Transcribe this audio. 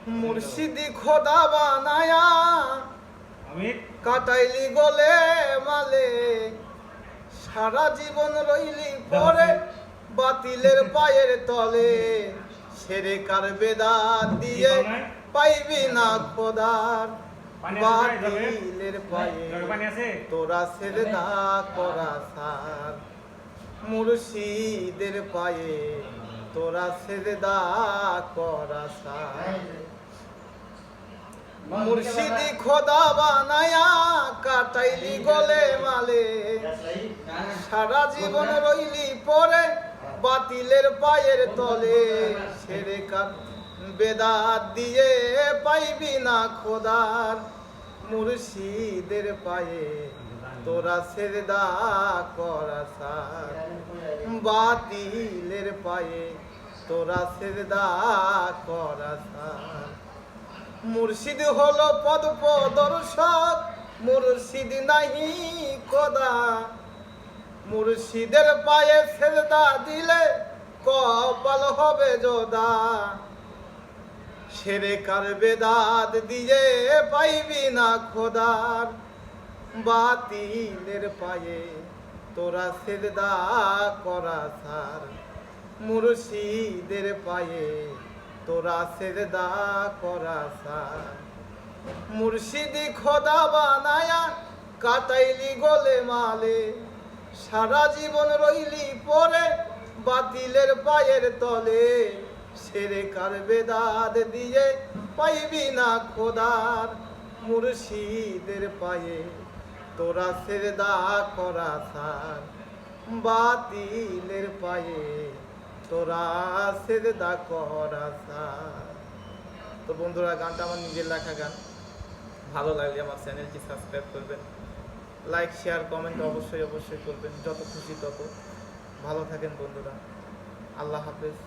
মুর্শিদি খোদা বানায়া কাটাইলি গলে মালে, সারা জীবন রইলি পরে বাতিলের পায়ের তলে। সেরে কার বেদাত দিয়ে পাইবি না খোদার, বাতিলের পায়ে তোরা সেজদা করা সার। মুর্শিদের পায়ে তোরা সেজদা করা সার। মুর্শিদি খোদা বানায়া কাটাইলি গলে মালে, সারা জীবন রইলি পরে বাতিলের পায়ের তলে। সেরে কার বেদাত দিয়ে পাইবি না খোদার, মুর্শিদের পায়ে তোরা সেজদা করা সার। বাতিলের পায়ে তোরা সেজদা করা সার। মুর্শিদ হলো পদ প্রদর্শক, মুর্শিদ নাহি খোদা। মুর্শিদের পায়ে সেজদা দিলে কপাল হবে যোদা। সেরে কার বেদাত দিয়ে পাইবি না খোদার, বাতিলের পায়ে তোরা সেজদা করা সার। মুর্শিদের পায়ে তোরা সেজদা করা সার। মুর্শিদি খোদা বানায়া কাটাইলি গলে মালে, সারা জীবন রইলি পরে বাতিলের পায়ের তলে। সেরে কার বেদাত দিয়ে পাইবি না খোদার, মুর্শিদের পায়ে তোরা সেজদা করা সার। বাতিলের পায়ে তোরা সেজদা করা সার। তো বন্ধুরা, গানটা আমার নিজের লেখা গান। ভালো লাগলে আমার চ্যানেলটি সাবস্ক্রাইব করবেন, লাইক শেয়ার কমেন্ট অবশ্যই করবেন। যত খুশি তত। ভালো থাকেন বন্ধুরা। আল্লাহ হাফেজ।